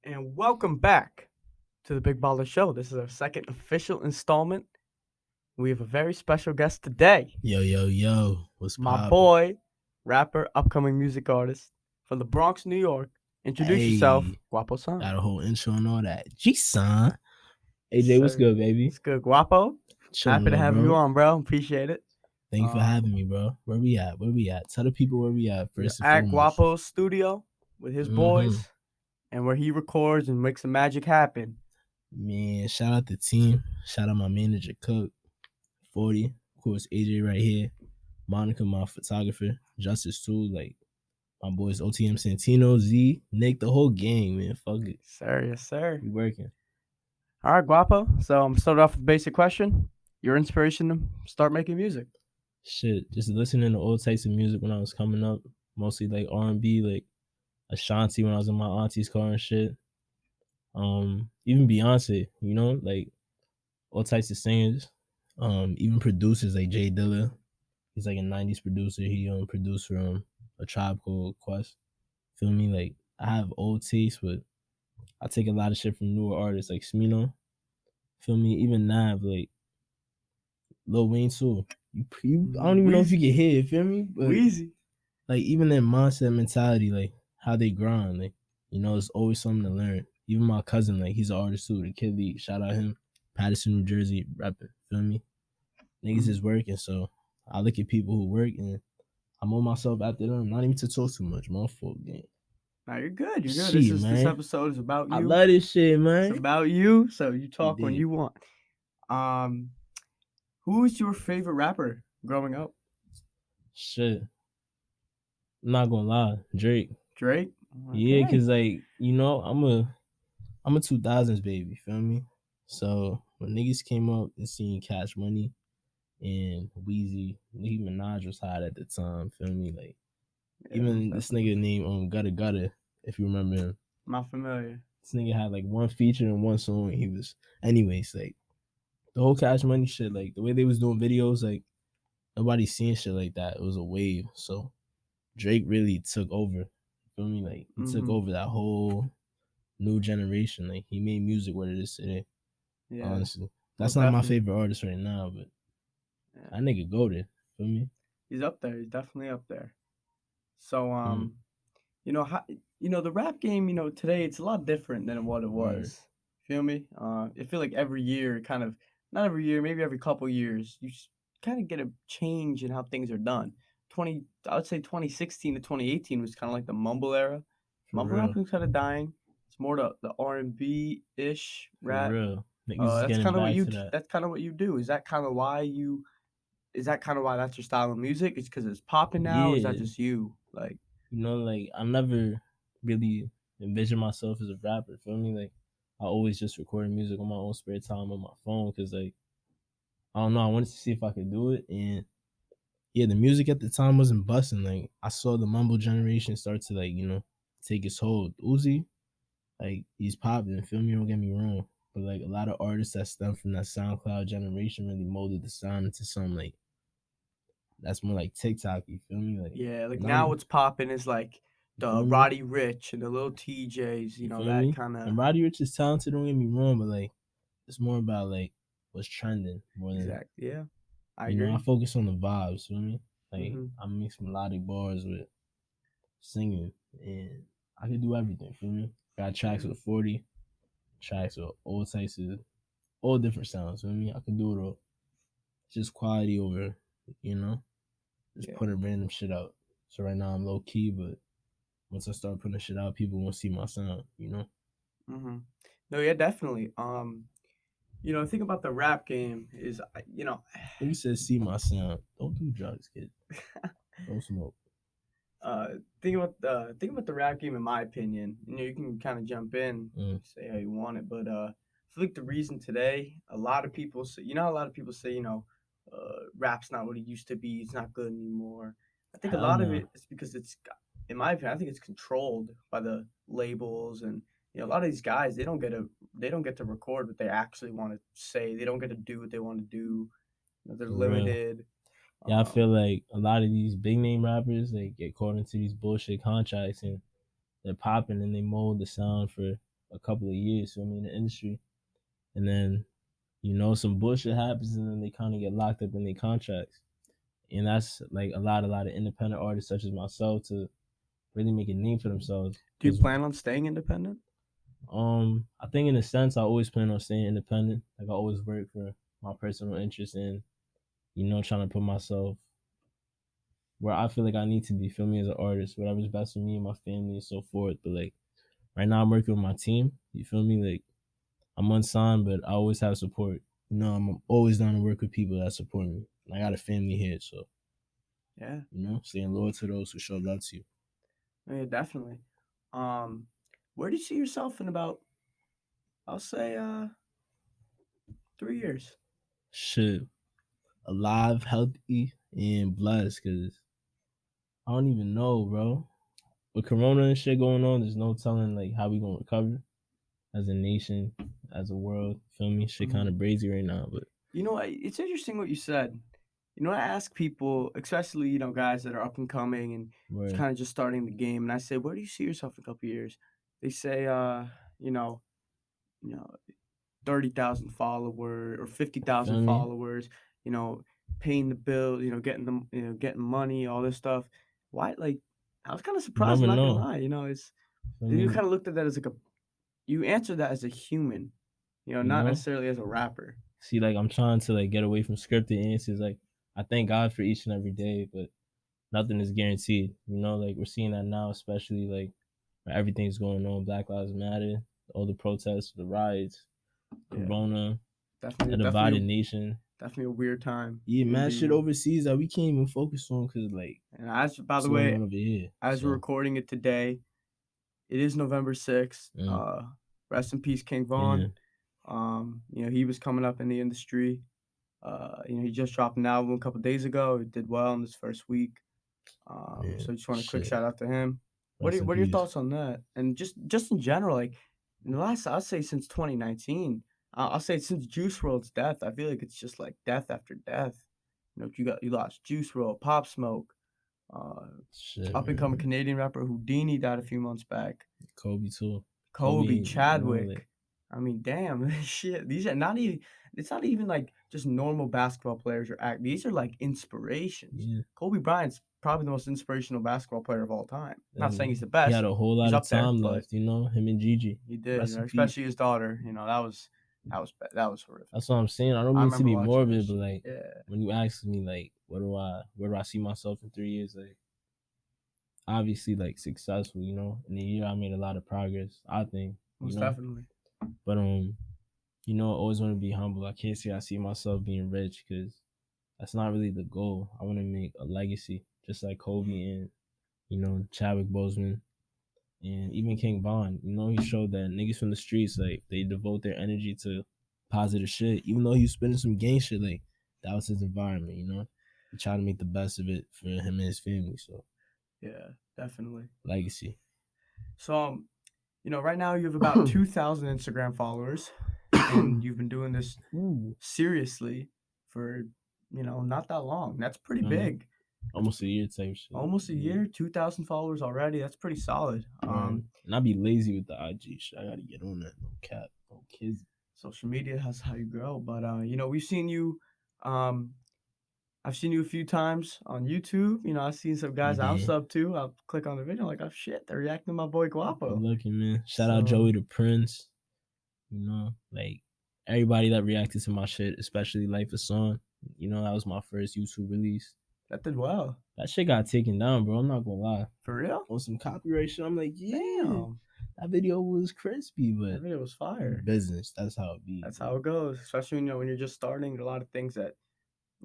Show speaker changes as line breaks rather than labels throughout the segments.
And welcome back to the Big Balla Show. This is our second official installment. We have a very special guest today.
Yo, what's
My
poppin'?
boy, rapper, upcoming music artist from the Bronx, New York. Introduce yourself,
Hey,
Guaposahn.
got a whole intro and all that. G-Son. AJ, what's
Sir,
good, baby?
it's good, Guapo.
Chilling,
Happy to
little
have you
bro.
on, bro. Appreciate it.
Thank you for
Um,
having me, bro. Where we at? Where we at? Tell the people where we at,
we're
first and
at
foremost.
Guapo's studio with his
Mm-hmm.
boys and where he records and makes the magic happen.
Man, shout out the team. Shout out my manager, Cook, 40. Of course, AJ right here. Monica, my photographer. Justice, too. Like, my boys, OTM Santino, Z, Nick, the whole gang, man. Fuck it.
Sir, yes, sir.
We working.
All right, Guapo. So I'm start off with a basic question. Your inspiration to start making music?
Shit, just listening to all types of music when I was coming up. Mostly like R&B, like Ashanti when I was in my auntie's car and shit. Even Beyonce, like all types of singers. Even producers like Jay Dilla. He's like a '90s producer. He produced from a Tribe Called Quest. Feel me? Like I have old taste, but I take a lot of shit from newer artists like Smino. Feel me? Even Nav, like Lil Wayne too. I don't even know if you
Wheezy.
can hear it. Feel me? But
Wheezy.
like even that mindset mentality, like how they grind, like it's always something to learn. Even my cousin, like he's an artist too, the Kid Lee, shout out him, Patterson, New Jersey, rapping. Feel me? Niggas is working, so I look at people who work and I'm on myself after them. Not even to talk too much, my fault, gang.
Now you're good. You're good.
Shit,
This
man.
episode is about
I
you.
love this shit,
It's
man.
about you. So you
You
talk when
did.
you want. Um, who's your favorite rapper growing up?
Shit. I'm not gonna lie, Drake.
Drake.
Yeah,
Okay.
cause like I'm a 2000s baby. Feel me? So when niggas came up and seen Cash Money and Wheezy, Nicki Minaj was hot at the time. Feel me? Like
Yeah, most
even this
definitely.
nigga named Gutter Gutter, if you remember him.
Not familiar.
This nigga had like one feature and one song. And he was, anyways, like the whole Cash Money shit, like the way they was doing videos, like nobody seen shit like that. It was a wave. So Drake really took over. Feel me? Like he took
Mm-hmm.
over that whole new generation. Like he made music what it is today.
Yeah,
Honestly, that's
most
not my
definitely.
favorite artist right now, but
Yeah,
that nigga goaded. Feel me?
he's up there. He's definitely up there. So
Mm,
how the rap game, today it's a lot different than what it
word.
was. Feel me? I feel like every year, kind of not every year, maybe every couple years, you kind of get a change in how things are done. I would say 2016 to 2018 was kind of like the mumble era.
For
Mumble rap
real.
was kind of dying. It's more the R&B ish
For
rap.
real. Niggas is
That's
getting
kind of what
back
you
to that.
that's kind of what you do. Is that kind of why you? Is that kind of why that's your style of music? It's because it's popping now. Or is that
Yeah.
just you? Like,
Like I never really envisioned myself as a rapper. Feel me? Like I always just recorded music on my own spare time on my phone because like I don't know, I wanted to see if I could do it. And yeah, the music at the time wasn't busting. Like I saw the mumble generation start to like, take its hold. Uzi, like he's popping, feel me, don't get me wrong. But like a lot of artists that stem from that SoundCloud generation really molded the sound into something like that's more like TikTok, you feel me? Like
yeah, like
not
now what's popping is like
you
the
feel me?
Roddy Rich and the little TJs,
You feel
that
me?
kind of
And Roddy Rich is talented, don't get me wrong, but like it's more about like what's trending more than
exact. Yeah, I
I
agree.
focus on the vibes, feel me? Like
Hmm.
I mix melodic bars with singing and I can do everything, feel me? Got tracks
Hmm.
with 40, tracks with all types of all different sounds, feel me? I can do it all. Just quality over, you know, just
Yeah.
putting random shit out. So right now I'm low key, but once I start putting shit out, people won't see my sound.
Hmm. No, yeah, definitely. The thing about the rap game is,
Nigga said see my sound. Don't do drugs, kid. Don't smoke.
uh, think about the rap game. In my opinion, you can kind of jump in,
Mm,
say how you want it, but I feel like the reason today, a lot of people say, a lot of people say, rap's not what it used to be. It's not good anymore. I think a
hell
lot of
no.
it is because in my opinion, I think it's controlled by the labels and a lot of these guys they don't get to record what they actually want to say. They don't get to do what they want to do. They're
For real.
limited.
Yeah, I feel
Um,
like a lot of these big name rappers they get caught into these bullshit contracts and they're popping and they mold the sound for a couple of years, feel me, in the industry. And then, some bullshit happens and then they kind of get locked up in their contracts. And that's like a lot of independent artists such as myself to really make a name for themselves.
Do you
Because
plan on staying independent?
I think in a sense I always plan on staying independent. Like I always work for my personal interest in, trying to put myself where I feel like I need to be, feel me, as an artist, whatever's best for me and my family and so forth. But like right now I'm working with my team, you feel me? Like I'm unsigned, but I always have support. I'm always down to work with people that support me. I got a family here, so
Yeah,
staying loyal to those who show love to you.
yeah, definitely. Um, where do you see yourself in about, I'll say, 3 years?
Shit, alive, healthy, and blessed. Cause I don't even know, bro. With Corona and shit going on, there's no telling like how we gonna recover as a nation, as a world. Feel me? Shit kind of crazy right now, but
It's interesting what you said. I ask people, especially guys that are up and coming and
right.
kind of just starting the game, and I say, where do you see yourself in a couple years? They say, you know, you know, 30,000 followers or 50,000
Feel me?
followers. You know, paying the bills. Getting them. Getting money, all this stuff. Why? Like, I was kind of
You
surprised.
never
I'm not gonna
know.
lie.
Feel
You
me?
kind of looked at that as like you answered that as a human.
You
Not
know?
necessarily as a rapper.
See, like I'm trying to like get away from scripted answers. Like I thank God for each and every day, but nothing is guaranteed. Like we're seeing that now, especially like where everything's going on. Black Lives Matter, all the protests, the riots,
Yeah,
Corona,
definitely,
a divided nation.
definitely a weird time.
Yeah, mad shit
Indeed.
overseas that we can't even focus on because like
And by
what's
the
going
way,
on over here.
as we're
So
recording it today, it is November 6th.
mm,
Rest in peace, King
yeah,
Von. He was coming up in the industry. He just dropped an album a couple days ago. It did well in his first week.
man,
So just want a quick
shit.
shout out to him.
Rest in
What are your
peace.
thoughts on that? And just in general, like in the last, I'll say since 2019, I'll say since Juice WRLD's death, I feel like it's just like death after death. You lost Juice WRLD, Pop Smoke, uh,
Shit,
up and coming
man.
Canadian rapper Houdini died a few months back.
Kobe too.
Kobe,
Kobe, like
Chadwick. I mean, damn, shit. These are not even. It's not even like just normal basketball players or act. These are like inspirations.
yeah.
Kobe Bryant's probably the most inspirational basketball player of all time. Not saying
And
he's the
he
best.
had a whole
He's
lot of
up there,
time
but
left, him and Gigi.
he did.
Rest in peace.
Especially his daughter. That was horrific.
That's what I'm saying. I don't
I
mean to
remember
be
watching that
morbid, but
shit.
like
Yeah,
when you ask me like where do I see myself in 3 years, like obviously like successful, In a year I made a lot of progress, I think,
most definitely.
But I always want to be humble. I can't say I see myself being rich because that's not really the goal. I want to make a legacy, just like Kobe and, Chadwick Boseman and even King Von. He showed that niggas from the streets, like, they devote their energy to positive shit. Even though he was spending some gang shit, like, that was his environment. He tried to make the best of it for him and his family. So,
Yeah, definitely.
legacy.
So right now you have about 2,000 Instagram followers, and you've been doing this
Ooh.
seriously for not that long. That's pretty big.
Almost a year type shit.
Almost a year, 2,000 followers already. That's pretty solid.
And I be lazy with the IG shit. I gotta get on that. No cap, no kids.
Social media has how you grow, but we've seen you. I've seen you a few times on YouTube. I've seen some guys I'm
Yeah.
sub to. I'll click on the video, like, oh shit, they're reacting to my boy
Good
Guapo.
looking, man. Shout out Joey the Prince. Like everybody that reacted to my shit, especially Life is Song. That was my first YouTube release.
That did well.
That shit got taken down, bro. I'm not gonna lie.
For real?
On some copyright shit, I'm like, yeah.
Damn.
That video was crispy, but
That video was fire.
Business. That's how it be.
That's how it goes. Especially when you're just starting. There are a lot of things that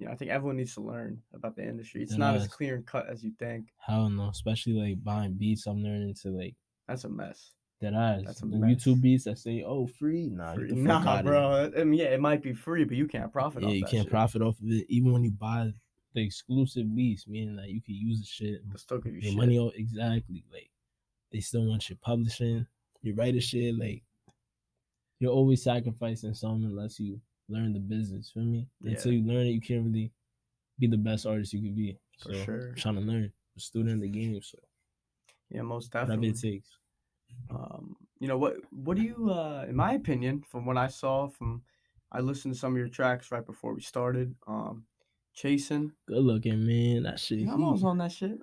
I think everyone needs to learn about the industry. It's not as clear and cut as you think.
Hell no. Especially like buying beats, I'm learning to like.
That's a mess.
That's a mess. YouTube beats that say, "Oh, free." Nah,
free.
Get the fuck out
bro.
Of
I mean, yeah, it might be free, but you can't profit off that.
Yeah, you can't profit off of it. Even when you buy the exclusive beats, meaning that you can use the shit.
They'll still give you
your
shit.
Money out exactly. Like they still want your publishing, your writer shit. Like you're always sacrificing something unless you learn the business. Feel me? Yeah. Until you learn it, you can't really be the best artist you could be.
For sure.
I'm trying to learn. I'm a student in the game, so
yeah, most definitely.
Whatever it takes.
what do you in my opinion, from what I saw from I listened to some of your tracks right before we started. Chasing,
Good looking, man. That shit
I'm always
heat.
on that shit.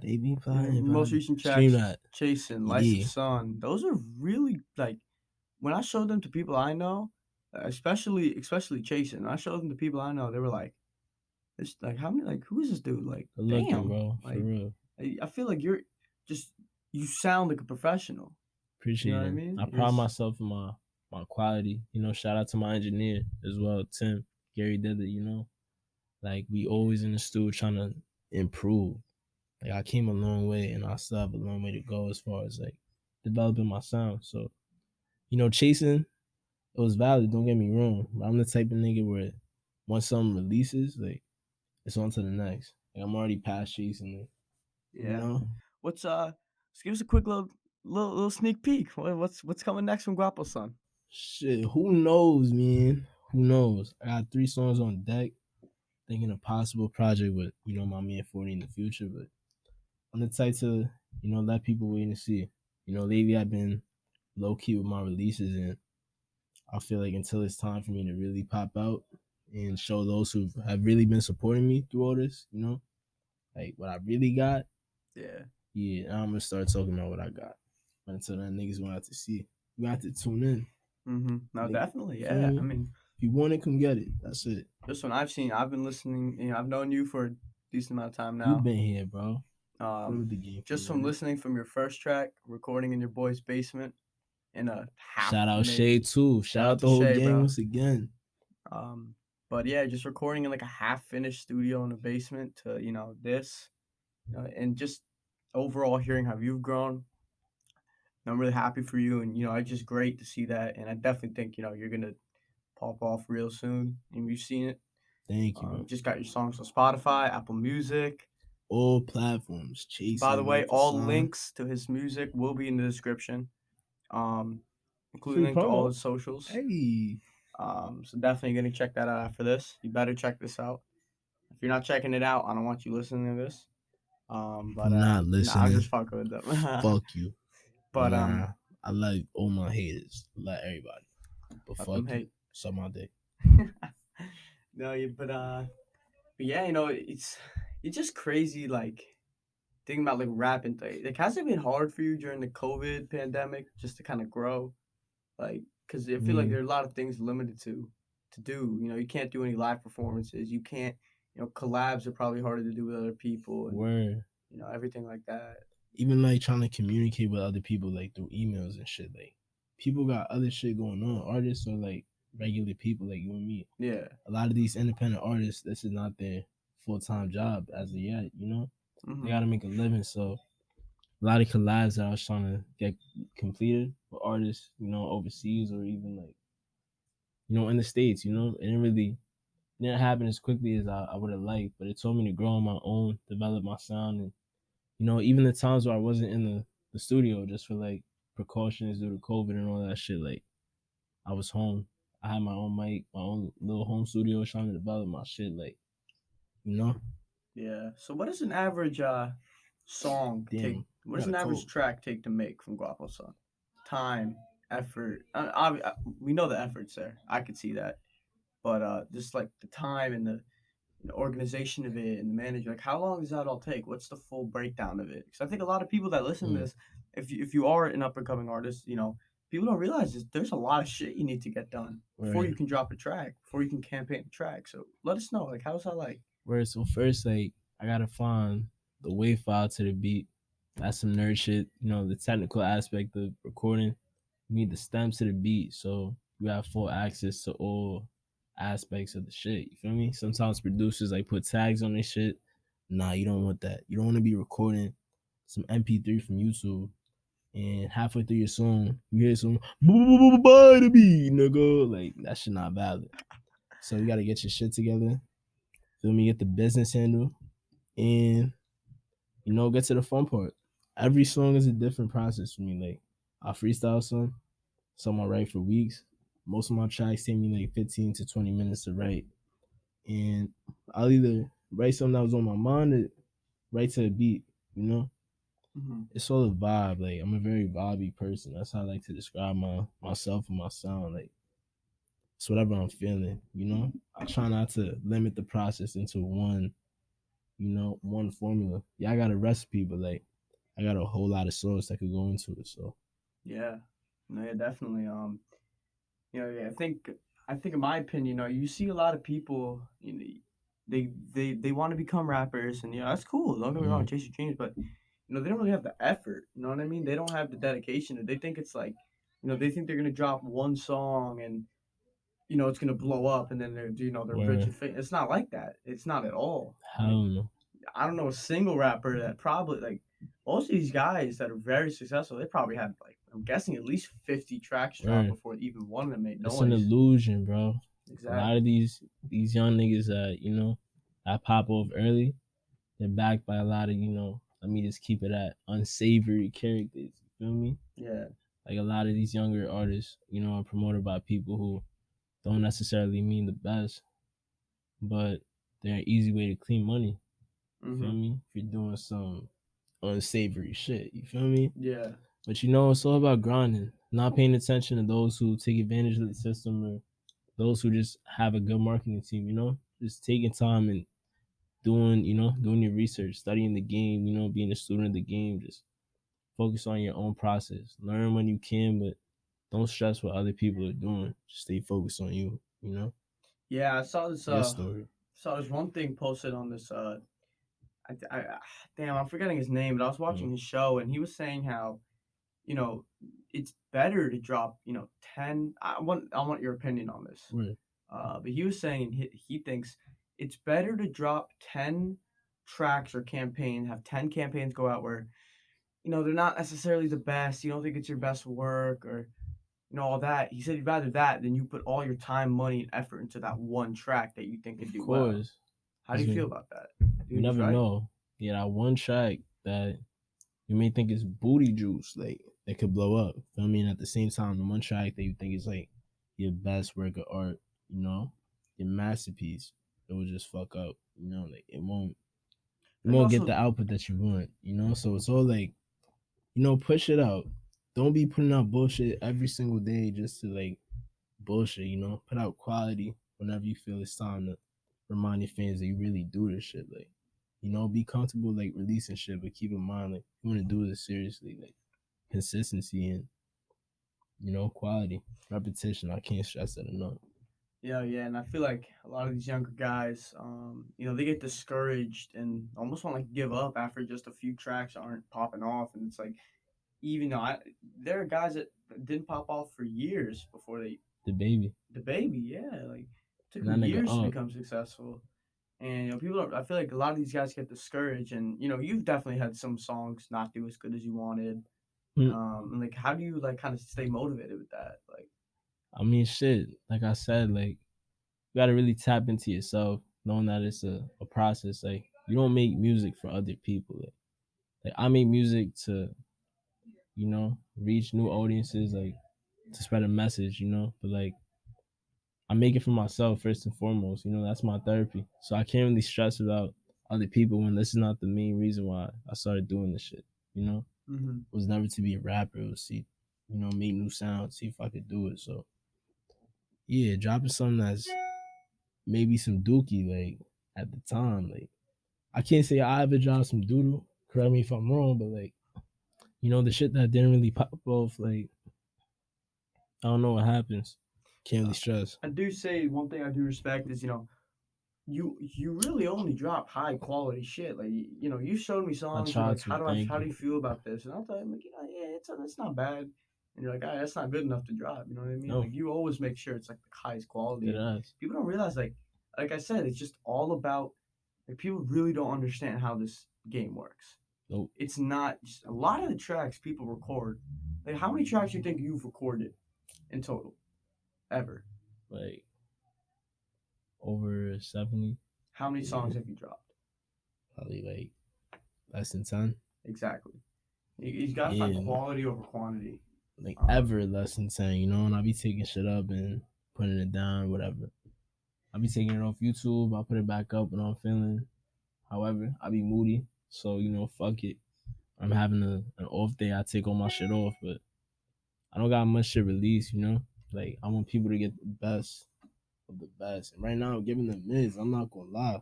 They be
Your
flying,
most
bro.
recent
Stream
tracks,
that.
Chasing, Lights of
Yeah.
Sun, those are really like when I showed them to people I know, especially Chasing. I showed them to people I know, they were like, "It's like how many like who is this dude? Like,
Good looking,
damn,
bro. For
like
real.
I feel like just you sound like a professional." You know
Appreciate
what I
it.
mean?
I pride myself in my quality. Shout out to my engineer as well, Tim. Gary did it, Like we always in the studio trying to improve. Like I came a long way and I still have a long way to go as far as like developing my sound. So, chasing, it was valid, don't get me wrong. But I'm the type of nigga where once something releases, like it's on to the next. Like I'm already past chasing it, you
Yeah.
know?
Let's give us a quick little sneak peek. What's coming next from Guaposahn?
Shit, who knows, man? Who knows? I got 3 songs on deck, thinking a possible project with, my man 40 in the future, but I'm the type to, let people wait and see. Lately I've been low key with my releases, and I feel like until it's time for me to really pop out and show those who have really been supporting me through all this, like what I really got,
Yeah.
yeah, I'm gonna start talking about what I got. But until then, niggas gonna have to see. You got to tune in.
No,
Nigga,
definitely.
you feel
Yeah. I
me?
mean,
If you want it, come get it. That's it.
this one I've been listening. I've known you for a decent amount of time
You
now.
been here, bro. Been
Um,
with the game for a
just from
minute.
listening from your first track, recording in your boy's basement in a half
Shout out Shay
maybe.
too.
Shout
Shout
out
out
to
the whole
Shay,
gang
bro.
once again.
Um, but yeah, just recording in like a half finished studio in the basement to this, and just overall hearing how you've grown. I'm really happy for you, and it's just great to see that. And I definitely think you're gonna pop off real soon. And you've seen it.
Thank you, bro.
Just got your songs on Spotify, Apple Music.
All platforms,
By the
chasing
way, all
Guaposahn.
links to his music will be in the description, um, including
Free
link to all
promo.
his socials.
Hey,
So definitely gonna check that out after this. You better check this out. If you're not checking it out, I don't want you listening to this. But
I'm not
nah, I'm
listening.
just fucking with them.
Fuck you.
but
Nah, I like all my haters. I like everybody. But
let them
fuck you.
hate.
Suck my dick.
No, but yeah, it's just crazy. Like thinking about like rapping thing. Like, has it been hard for you during the COVID pandemic just to kind of grow? Like, because I feel like
Mm,
there are a lot of things limited to do. You can't do any live performances. You can't. Collabs are probably harder to do with other people, and
word.
everything like that.
Even like trying to communicate with other people like through emails and shit. Like people got other shit going on. Artists are like regular people like you and me.
Yeah.
A lot of these independent artists, this is not their full time job as of yet, They
Hmm.
gotta make a living. So a lot of collabs that I was trying to get completed with artists, overseas or even like, in the States, it didn't happen as quickly as I would have liked, but it told me to grow on my own, develop my sound, and even the times where I wasn't in the studio just for like precautions due to COVID and all that shit, like I was home. I had my own mic, my own little home studio trying to develop my shit, like, you know?
Yeah. So what does an average song take?
Damn,
What
I
does
got a
an
cold.
average track take to make from Guapo Son? Time, effort. We know the effort's there. I could see that. But just like the time and the organization of it and the manager, like how long does that all take? What's the full breakdown of it? Because I think a lot of people that listen to
Mm,
this, if you are an up and coming artist, people don't realize there's a lot of shit you need to get done before
word.
you can drop a track, before you can campaign a track. So let us know, like how's that like?
Word. So first, like, I gotta find the wave file to the beat. That's some nerd shit. The technical aspect of recording. You need the stems to the beat, so you have full access to all aspects of the shit. You feel me? Sometimes producers like put tags on their shit. Nah, you don't want that. You don't want to be recording some MP3 from YouTube and halfway through your song you hear some by the beat, nigga. Like that shit not valid. So you gotta get your shit together. Feel me? Get the business handle and get to the fun part. Every song is a different process for me. Like I freestyle some I write for weeks. Most of my tracks take me like 15 to 20 minutes to write. And I'll either write something that was on my mind or write to a beat, you know?
Mhm.
It's all a vibe. Like I'm a very vibey person. That's how I like to describe myself and my sound. Like it's whatever I'm feeling, you know? I try not to limit the process into one, one formula. Yeah, I got a recipe, but like I got a whole lot of sauce that could go into it. So
Yeah. No, yeah, definitely. Yeah, I think in my opinion, you see a lot of people, they want to become rappers, and that's cool. Don't get me wrong,
mm,
chase your dreams, but they don't really have the effort. You know what I mean? They don't have the dedication. They think it's like, they think they're gonna drop one song and it's gonna blow up, and then they're rich
where
and famous. It's not like that. It's not at all. Like
hell no.
I don't know a single rapper that probably like most of these guys that are very successful. They probably had like I'm guessing at least 50 tracks drop
Where
before even one of them made
it's an
noise.
illusion, bro. A lot of
Exactly.
these young niggas that, that pop off early, they're backed by a lot of, let me just keep it at unsavory characters. You feel me?
Yeah.
Like a lot of these younger artists, are promoted by people who don't necessarily mean the best, but they're an easy way to clean money. You feel
Mhm.
me? If you're doing some unsavory shit, you feel me?
Yeah.
But it's all about grinding, not paying attention to those who take advantage of the system or those who just have a good marketing team, just taking time and doing your research, studying the game, being a student of the game, just focus on your own process. Learn when you can, but don't stress what other people are doing. Just stay focused on you.
Yeah, I saw this
Your story.
one thing posted on this damn, I'm forgetting his name, but I was
Mm.
watching his show and he was saying how, you know, it's better to drop, 10 I want your opinion on this.
Right.
But he was saying he thinks it's better to drop 10 tracks or have 10 campaigns go out where, they're not necessarily the best. You don't think it's your best work or, all that. He said he'd rather that than you put all your time, money, and effort into that one track that you think could
Of
do well.
course.
How do
Because
you
you
feel about that? Do you
you
think he's
never
right?
know. Yeah, that one track that you may think is booty juice, like it could blow up. I mean, at the same time, the one track that you think is like your best work of art, your masterpiece, it will just fuck up. Like it
Like
won't get
also,
the output that you want. So it's all like, push it out. Don't be putting out bullshit every single day just to like bullshit. Put out quality whenever you feel it's time to remind your fans that you really do this shit. Like, be comfortable like releasing shit, but keep in mind like you want to do this seriously. Like consistency and quality, repetition. I can't stress that enough.
yeah, and I feel like a lot of these younger guys, they get discouraged and almost want to like give up after just a few tracks aren't popping off, and it's like even though there are guys that didn't pop off for years before
The baby
the baby, yeah, like it took
and
them
that nigga
years to
up.
become successful. And I feel like a lot of these guys get discouraged, and you've definitely had some songs not do as good as you wanted.
Mm,
And like, how do you like kind of stay motivated with that? Like,
I mean, shit. Like I said, like you gotta really tap into yourself, knowing that it's a process. Like you don't make music for other people. Like I make music to reach new audiences, like to spread a message. But like I make it for myself first and foremost. That's my therapy. So I can't really stress about other people when this is not the main reason why I started doing this shit.
mm-hmm.
It was never to be a rapper. It was see, make new sounds, see if I could do it. So yeah, dropping something that's maybe some dookie like at the time. Like I can't say I ever dropped some doodle. Correct me if I'm wrong, but like the shit that didn't really pop off. Like I don't know what happens. Can't really
uh,
stress.
I do say one thing I do respect is you really only drop high quality shit. Like you showed me
I
songs. You're
tried
like,
to.
how
Thank
do
you.
you feel about this? And I thought, I'm like, yeah, it's not bad. And you're like, ah, that's not good enough to drop. You know what I mean?
No,
Like you always make sure it's like the highest quality.
dead
And
ass.
people don't realize like I said, it's just all about like people really don't understand how this game works.
Nope.
It's not just a lot of the tracks people record. Like how many tracks do you think you've recorded in total ever?
Like over 70,
How many songs have you dropped?
probably like less than 10.
Exactly. You got to find
Yeah,
quality over quantity.
like
Um,
ever less than 10, and I be taking shit up and putting it down, whatever. I be taking it off YouTube, I'll put it back up when I'm feeling. However, I be moody, so fuck it. I'm having an off day, I take all my shit off, but I don't got much shit released, you know? Like, I want people to get the best of the best. And right now, I'm giving them Miz. I'm not gonna lie.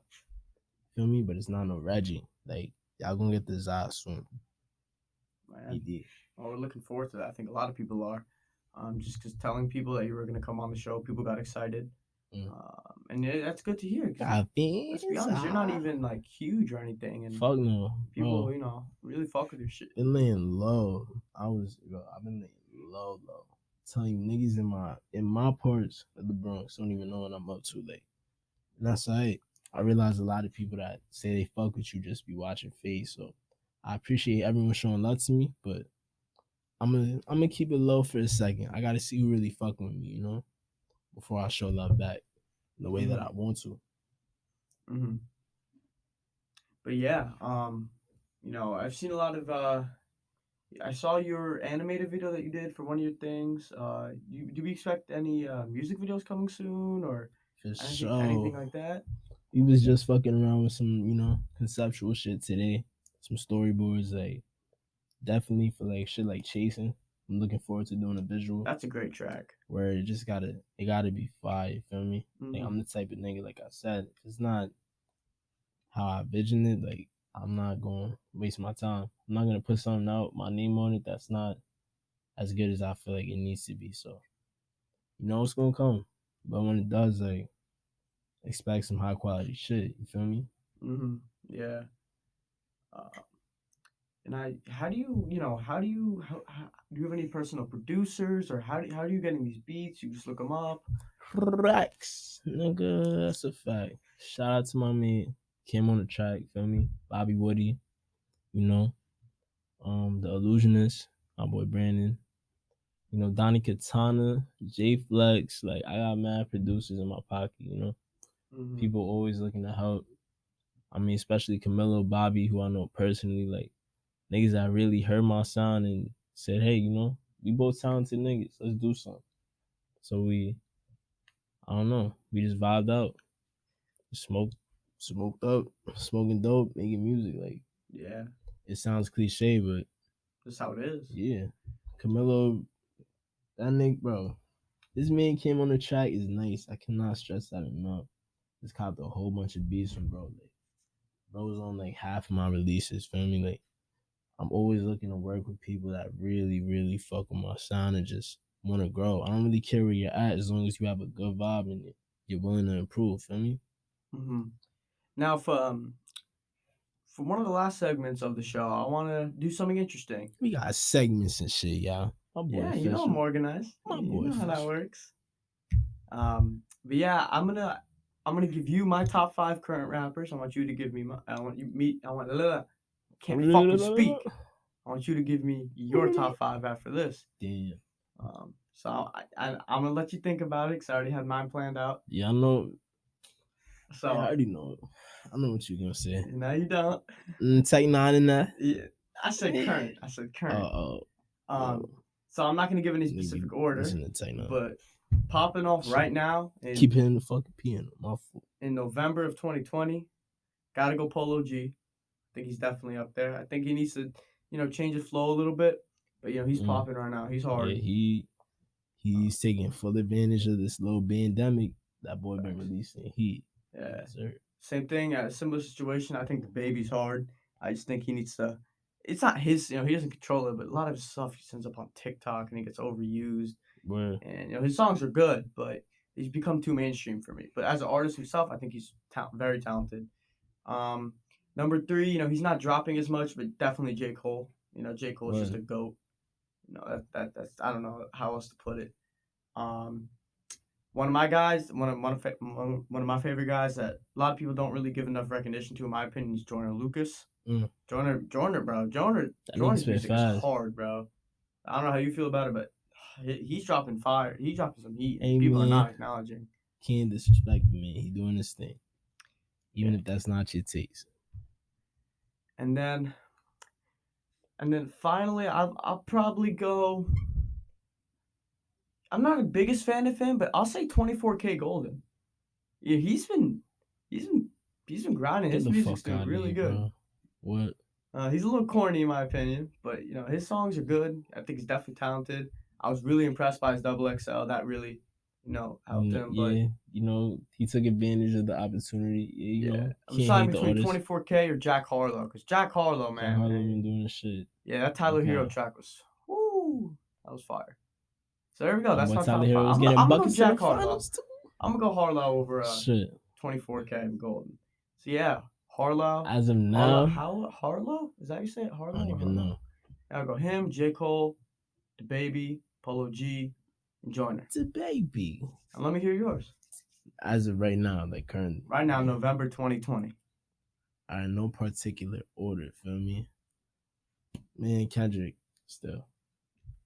Feel me? But it's not no Reggie. Like, y'all gonna get the Zod soon. He
Man,
did.
well, we're looking forward to that. I think a lot of people are. Just because telling people that you were going to come on the show, people got excited.
Mm.
And that's good to hear. Because
Got
let's be honest, you're not even like huge or anything, and
Fuck no,
people,
bro.
really fuck with your shit.
Been laying low. I've been laying low. Telling you, niggas in my parts of the Bronx don't even know what I'm up to. Like, and that's right. I realize a lot of people that say they fuck with you just be watching face. So I appreciate everyone showing love to me, but I'm gonna keep it low for a second. I gotta see who really fucking with me, you know, before I show love back the way that I want to.
Mm-hmm. But yeah, I've seen a lot of. I saw your animated video that you did for one of your things. Do we expect any music videos coming soon or
For
anything
sure.
like that?
We was just fucking around with some, conceptual shit today. Some storyboards, like definitely for like shit like chasing. I'm looking forward to doing a visual
That's a great track.
where it gotta be fire, you feel me? Like
Mm-hmm.
I'm the type of nigga, like I said, if it's not how I vision it, like I'm not gonna waste my time. I'm not gonna put something out, my name on it that's not as good as I feel like it needs to be. So you know it's gonna come. But when it does, like expect some high quality shit, you feel me?
Mm-hmm. Yeah. Uh, how do do you have any personal producers or how do you getting these beats? You just look them up.
Rex, nigga, that's a fact. Shout out to my man, came on the track, feel me? Bobby Woody, you know, the Illusionist, my boy Brandon, Donnie Katana, J Flex, like I got mad producers in my pocket,
Mm-hmm.
people always looking to help. I mean, especially Camilo, Bobby, who I know personally, like niggas that really heard my sound and said, hey, we both talented niggas, let's do something. So I don't know, we just vibed out, smoked up, smoking dope, making music. Like,
Yeah,
it sounds cliche, but
that's how it is.
yeah, Camilo, that nigga, bro, this man came on the track is nice. I cannot stress that enough. Just copped a whole bunch of beats from bro. Like, bro was on like half of my releases. Feel me? Like, I'm always looking to work with people that really, really fuck with my sound and just want to grow. I don't really care where you're at as long as you have a good vibe and you're willing to improve. Feel me?
Mm-hmm. Now, for one of the last segments of the show, I want to do something interesting.
We got segments and shit, y'all. My boy
Yeah, I'm
official.
organized.
My
You
boy
know how that
official.
works. But yeah, I'm gonna give you my top 5 current rappers. I want you to give me my. I want you meet. I want. Can't fucking speak. I want you to give me your top 5 after this.
Damn.
So I'm gonna let you think about it because I already had mine planned out.
Yeah, I know.
So
Yeah, I already know. I know what you're gonna say.
no, you don't.
Take 9 in there.
Yeah, I said current. I said current.
No.
So I'm not gonna give any
Nigga,
specific order,
listen to Take 9.
but popping off right now
Keep hitting the fucking piano. My fault.
in November of 2020, gotta go Polo G. I think he's definitely up there. I think he needs to, change his flow a little bit. But he's popping right now. He's hard.
Yeah, he's taking full advantage of this little pandemic that boy been releasing.
Yeah.
Sir.
Same thing. A similar situation. I think the baby's hard. I just think he needs to. It's not his. He doesn't control it, but a lot of his stuff he sends up on TikTok and he gets overused.
Where?
And his songs are good, but he's become too mainstream for me. But as an artist himself, I think he's very talented. Number 3, he's not dropping as much, but definitely J. Cole. J. Cole is just a goat. That's I don't know how else to put it. One of my guys, one of my favorite guys that a lot of people don't really give enough recognition to, in my opinion, is Joyner Lucas. Joyner, bro. Joyner's music is hard, bro. I don't know how you feel about it, but he's dropping fire. He's dropping some heat. Hey, people are not acknowledging.
Can't disrespect him, man. He's doing his thing, even if that's not your taste.
And then finally, I'll probably go. I'm not the biggest fan of him, but I'll say 24K Golden. Yeah, he's been grinding. His music's doing really good.
Bro. What?
He's a little corny in my opinion, but you know his songs are good. I think he's definitely talented. I was really impressed by his double XL. That really, helped him. But
Yeah, he took advantage of the opportunity. Yeah,
yeah, I'm
can't
deciding
hate the
between
artist.
24K or Jack Harlow, because Jack Harlow,
Jack
man,
Harlow been doing shit.
yeah, that Tyler Hero
Okay.
track was, whoo, that was fire. So there we go.
My
That's
boy
my
Tyler
top
Hero
five.
was
I'm gonna,
getting
I'm gonna go
buckets in the
Jack Harlow.
finals too.
I'm gonna go Harlow over
Shit.
24K and Golden. So yeah, Harlow.
As of now,
Harlow? Is that how you say it?
I
Harlow
don't
or
even
Harlow?
know.
I'll go him, J. Cole, the baby, Polo G, and Joyner.
It's a baby.
And let me hear yours.
As of right now, like currently.
Right now, November 2020.
In no particular order, feel me? Man, Kendrick, still.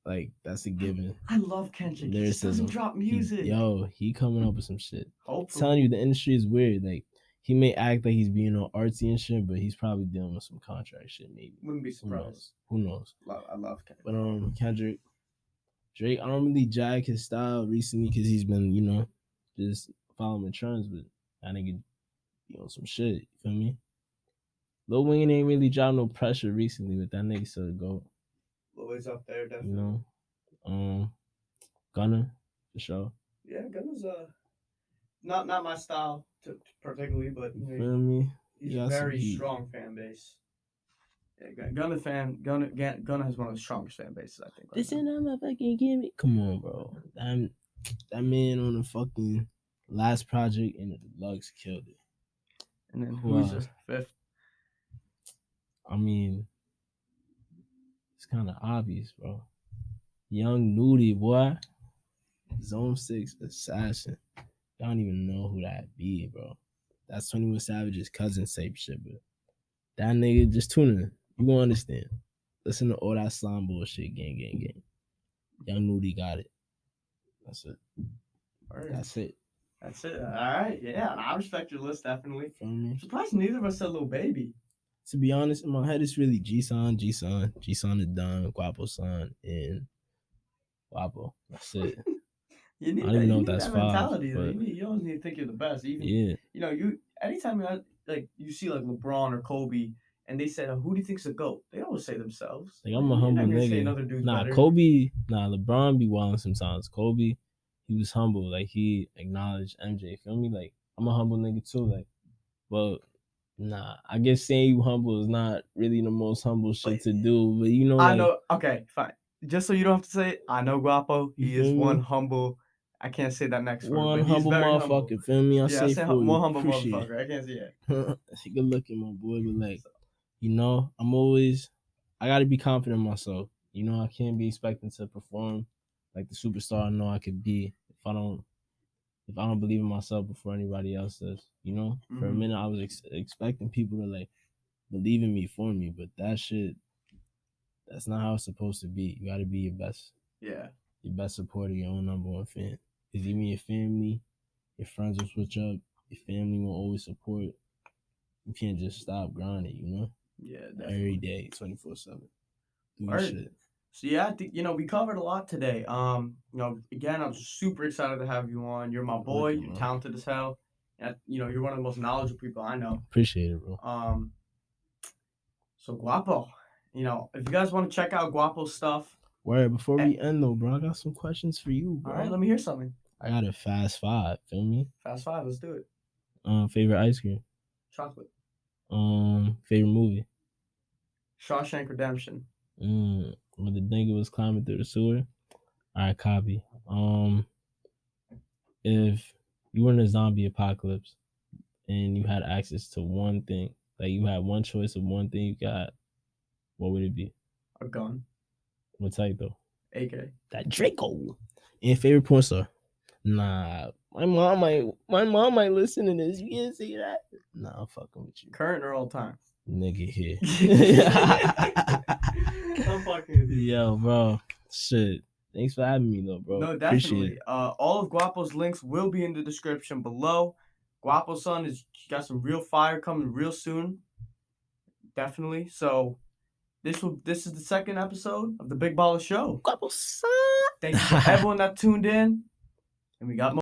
Like, that's a given.
I love Kendrick. He just doesn't drop music.
He coming up with some shit.
Hopefully.
I'm telling you, the industry is weird. Like, he may act like he's being all artsy and shit, but he's probably dealing with some contract shit, maybe.
Wouldn't be surprised.
Who knows?
I love Kendrick.
But Kendrick, Drake, I don't really jag his style recently because he's been, just following trends, but that nigga be on some shit. You feel me? Lil Wayne ain't really dropped no pressure recently, but that nigga still go.
Lil Wayne's up there, definitely.
Gunna, for sure.
Yeah, Gunna's not my style particularly, but
you feel me?
He's a very strong fan base. Yeah, Gunna has one of the strongest fan bases, I think.
This ain't a motherfucking gimmick. Come on, bro. That man on the fucking last project in the deluxe killed it.
And then who's the fifth?
I mean, it's kind of obvious, bro. Young Nudie, boy. Zone 6 Assassin. I don't even know who that be, bro. That's 21 Savage's cousin type shit, but that nigga, just tune in. You gonna understand. Listen to all that slime bullshit, gang. Young Nudie got it. That's it.
That's it. All right. Yeah, I respect your list, definitely.
I'm
surprised neither of us said Lil Baby.
To be honest, in my head, it's really G-Son is done, Guaposahn, and Guapo. That's it. I don't even know if that's five. But
you don't need to think you're the best. Even, anytime you see like LeBron or Kobe, and they said, "Who do you think's the GOAT?" They always say themselves.
Like, I'm a humble nigga. Kobe. LeBron be wilding sometimes. Kobe, he was humble. Like, he acknowledged MJ. Feel me? Like, I'm a humble nigga too. Like, but I guess saying you humble is not really the most humble shit to do. But
I know. Okay, fine. Just so you don't have to say it, I know Guapo. He is one humble. I can't say that next word.
One humble motherfucker. Humble. Feel me? I say for you.
One humble motherfucker. I can't see it.
Good looking, my boy. But like, I gotta be confident in myself. I can't be expecting to perform like the superstar I know I could be if I don't believe in myself before anybody else does. For a minute I was expecting people to like believe in me for me, but that's not how it's supposed to be. You gotta be your best.
Yeah.
Your best supporter, your own number one fan. Because even your family, your friends will switch up. Your family will always support. You can't just stop grinding,
Yeah, definitely.
Every day, 24/7. Do shit.
So yeah, I think we covered a lot today. Again, I'm super excited to have you on. You're my boy. You're talented as hell. And, you're one of the most knowledgeable people I know.
Appreciate it, bro.
So Guapo, if you guys want to check out Guapo's stuff.
Word, before we end though, bro, I got some questions for you, bro.
All right, let me hear something.
I got a fast five. Feel me?
Fast five. Let's do it.
Favorite ice cream?
Chocolate.
Favorite movie?
Shawshank Redemption.
When the nigga was climbing through the sewer. All right, copy. If you were in a zombie apocalypse and you had access to one thing, like you had one choice of one thing you got, what would it be?
A gun.
What type though?
AK.
That Draco. And favorite porn star? Nah, my mom might listen to this. You can't say that. Nah, I'm fucking with you.
Current or all time?
Nigga here.
I'm fucking with you.
Yo, bro. Shit. Thanks for having me though, bro.
No, definitely. All of Guapo's links will be in the description below. Guaposahn got some real fire coming real soon. Definitely. So this is the second episode of the Big Balla Show.
Guaposahn.
Thank you for everyone that tuned in. And we got more.